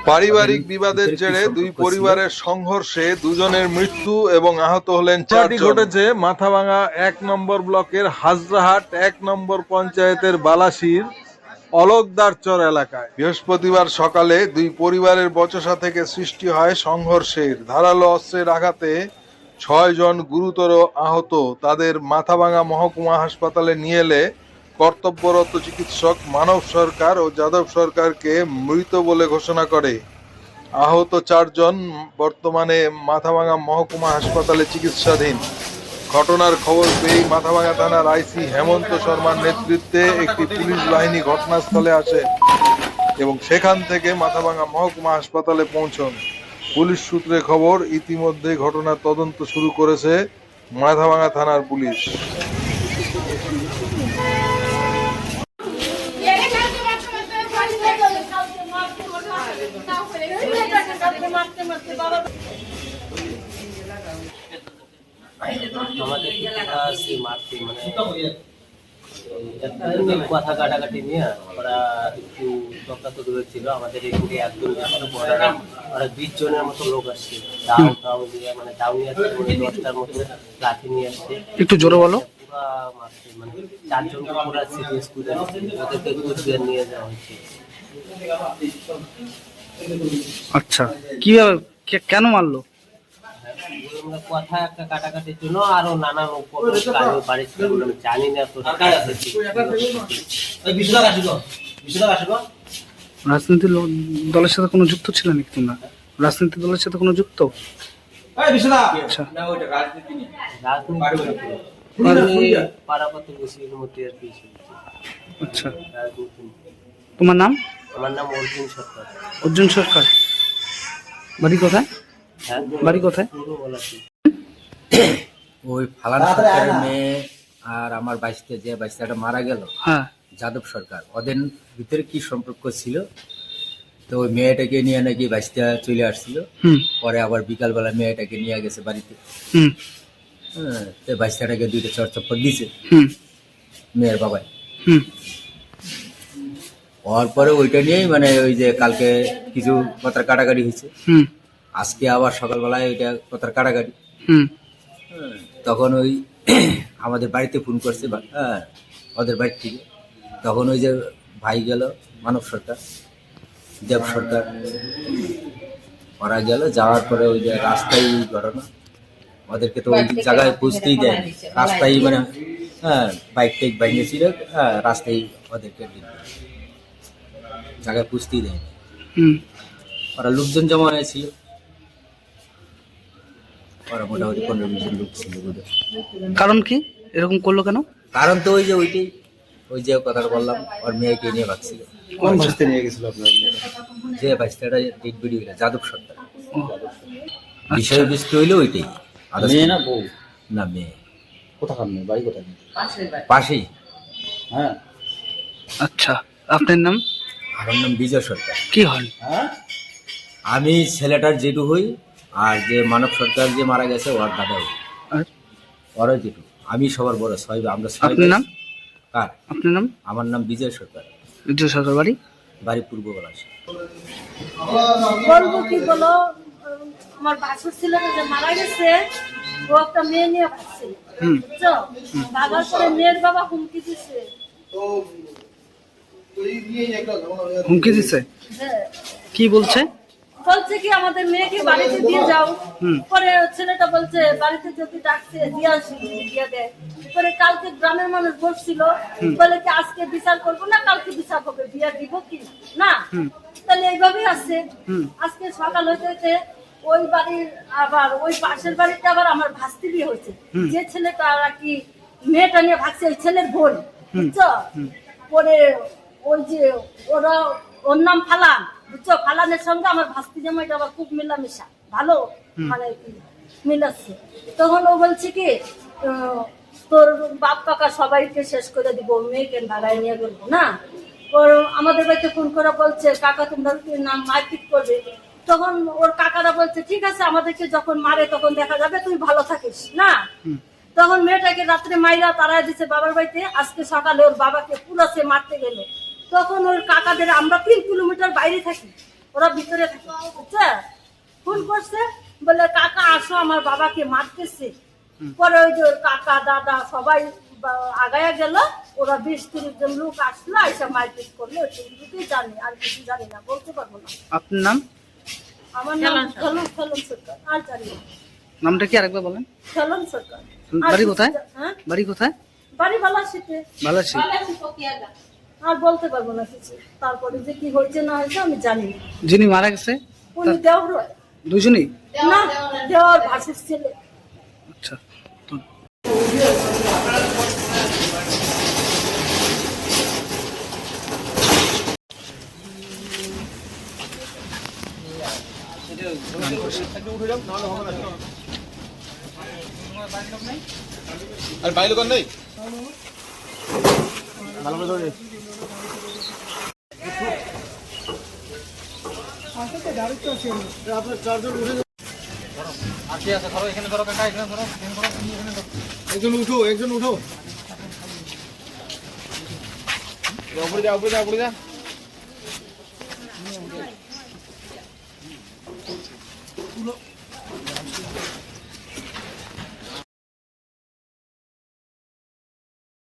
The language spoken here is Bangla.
পারিবারিক বিবাদের জেরে দুই পরিবারের সংঘর্ষে দুজনের মৃত্যু এবং আহত হলেন চারটি ঘটেছে মাথাভাঙা ১ নম্বর ব্লকের হাজরাহাট ১ নম্বর পঞ্চায়েতের বালাশির অলকদারচর এলাকায়। বৃহস্পতিবার সকালে দুই পরিবারের বচসা থেকে সৃষ্টি হয় সংঘর্ষের। ধারালো অস্ত্রের আঘাতে ৬ জন গুরুতর আহত। তাদের মাথাভাঙা মহকুমা হাসপাতালে নিয়ে এলে কর্তব্যরত চিকিৎসক মানব সরকার ও যাদব সরকারকে মৃত বলে ঘোষণা করে। আহত ৪ জন বর্তমানে মাথাভাঙা মহকুমা হাসপাতালে চিকিৎসাধীন। ঘটনার খবর পেয়ে মাথাভাঙা থানার আইসি হেমন্ত শর্মার নেতৃত্বে একটি পুলিশ বাহিনী ঘটনাস্থলে আসে এবং সেখান থেকে মাথাভাঙা মহকুমা হাসপাতালে পৌঁছন। পুলিশ সূত্রে খবর, ইতিমধ্যে ঘটনার তদন্ত শুরু করেছে মাথাভাঙা থানার পুলিশ। কথা কাটাকাটি নিয়ে ওরা একটু তর্কাতর্কি হয়েছিল। আমাদের এখানে একজন ওরা 20 জনের মতো লোক আসছে, দাও দিয়ে মানে দাও নিয়ে আসছে, 10টার মতো লাঠি নিয়ে আসছে। একটু জোরে বলো। পুরা মারছে, মানে 4 জনকে পুরা সিরিয়াস করে ওদেরকে কুচবিহার নিয়ে যাওয়া হয়েছে। আচ্ছা, কিভাবে কেন মারলো? কথা একটা কাটাকাটির জন্য আরো নানান বাড়ি ছিল, আমি জানি না। তো রাজনৈতিক দলের সাথে কোনো যুক্ত ছিল নাকি তোমরা? রাজনৈতিক দলের সাথে কোনো যুক্ত? আচ্ছা, আচ্ছা, তোমার নাম? আমার নাম অর্জুন সরকার। অর্জুন সরকার। বাড়ি কোথায়? বাড়ি কোথায়? ওই ফালান সরকারের মেয়ে আর আমার বাইশটা যে বাইশটা মারা গেল, হ্যাঁ, যাদব সরকার, ওদের ভিতরে কি সম্পর্ক ছিল? তো ওই মেয়েটাকে নিয়ে নাকি বাইশটা চলে আসছিল। পরে আবার বিকালবেলা মেয়েটাকে নিয়ে গেছে বাড়িতে। হ্যাঁ, তো বাইশটাকে 2টা চড়চপ্পর দিছে মেয়ের বাবাই। হওয়ার পরে ওইটা নিয়েই মানে ওই যে কালকে কিছু কথার কাটাকাটি হয়েছে। আজকে আবার সকালবেলায় ওইটা কথার কাটাকাটি। তখন ওই আমাদের বাড়িতে ফোন করছে, হ্যাঁ, ওদের বাড়ি থেকে। তখন ওই যে ভাই গেল, মানব সরকার, দেব সরকার, ওরা গেল। যাওয়ার পরে ওই যে রাস্তায় ঘটনা, ওদেরকে তো ওই জায়গায় বুঝতেই দেয়। রাস্তায় মানে হ্যাঁ বাইক টাইক ভেঙেছিল, হ্যাঁ, রাস্তায় ওদেরকে জায়গায় বুঝতেই দেয়। ওরা লোকজন জমা হয়েছিল, ওরা মোটামুটি 15-20 জন লোক ছিল। কারণ কি এরকম করলো কেন? কারণ তো ওই যে ওইটাই, ওই যে কথাটা বললাম, ওর মেয়েকে নিয়ে ভাগছিল। কোন ভাষাতে নিয়ে গেছিল আপনার? যে বাইশটা ডেট বেডি হইলো যাদব সরকার। বিষয়বস্তু হইলো ওইটাই। মেয়ে না বউ? না, মেয়ে। কোথাকার মেয়ে? বাড়ি কোথায়? পাশেই। হ্যাঁ, আচ্ছা, আপনার নাম? আমার নাম বিজয় সরকার। কি হন? আমি ছেলেটার জেঠু হই, আর যে মানব সরকার যে মারা গেছে ওর দাদা হই। ওরা জেঠু, আমি সবার বড়। আমরা ছয়। আপনার নাম? কার? আপনার নাম? আমার নাম বিজয় সরকার। বিজয় সরকার। বাড়ি? বাড়ি পূর্ব পলাশ। বলবো কি বলো, আমার বাসুর ছিল যে মারা গেছে, ও একটা মেয়ে নিয়ে ভাগছিল, বুঝছো? ভাগার পরে মেয়ের বাবা হুমকি দিছে। হুমকি দিছে? হ্যাঁ। কি বলছে? বলছে কি আমাদের মেয়েকে বাড়িতে দিয়ে যাও। পরে ছেলেটা বলছে বাড়িতে যদি ডাকছে দিয়ে আসি, দিয়ে দেয়। পরে কালকে গ্রামের মানুষ বসছিল, বলে কি আজকে বিচার করবো না কালকে বিচার হবে, বিয়া দিব কি না? তাহলে এইভাবেই আসছে। আজকে সকাল হইতে হইতে ওই বাড়ির আবার ওই পাশের বাড়িতে আবার আমার ভাস্তি বিয়ে হয়েছে। যে ছেলেটা আর কি মেয়েটা নিয়ে ভাগছে, ওই ছেলের বোন, বুঝছো? পরে ওই যে ওরা, ওর নাম ফালান, বুঝছো? ফালানের সঙ্গে আমার ভাস্তি জামাইটা আবার খুব মিলামিশা, ভালো মানে মিলাচ্ছে। তখন ও বলছে কি তোর বাপ কাকা সবাইকে শেষ করে দিব, মেয়েকে ভাগায় নিয়ে গেলবো না। আমাদের বাড়িতে ফোন করে বলছে কাকা তোমরা নাম মারপিট করবে। তখন ওর কাকারা বলছে ঠিক আছে, আমাদেরকে যখন মারে তখন দেখা যাবে, তুই ভালো থাকিস না। তখন মেয়েটাকে রাত্রে মাইরা তাড়ায় দিছে বাবার বাড়িতে। আজকে সকালে ওর বাবাকে পুলিশে মারতে গেল। তখন ওর কাকাদের, আমরা 3 কিলোমিটার বাইরে থাকি, ওরা ভিতরে থাকে, বুঝছে? ফোন করছে, বলে কাকা আসো, আমার বাবাকে মারতেছে। পরে ওই যে ওর কাকা দাদা সবাই আগায়া গেল, ওরা 20-30 জন লোক আসলো, আইসা মারপিট করলো। ওইটুকুই জানি, আর কিছু জানি না, বলতে পারবো না। আপনার নাম? আমার নাম খেলন সরকার, আর জানি না। নামটা কি আরেকবার বলেন? খেলন সরকার। বাড়ি কোথায়? হ্যাঁ, বাড়ি কোথায়? বাড়ি বালাসিতে। বালাসি। আর বলতে পারবো না কিছু। তারপরে যে কি হয়েছে না হয়েছে আমি জানি না। যিনি মারা গেছে উনি দেওর হয়। দুজনেই? না, দেওর ভাসির ছেলে। আচ্ছা। আর বাইরে কোন নেই? একজন উঠো, একজন উঠো। উপরে যা, উপরে যা, উপরে যা।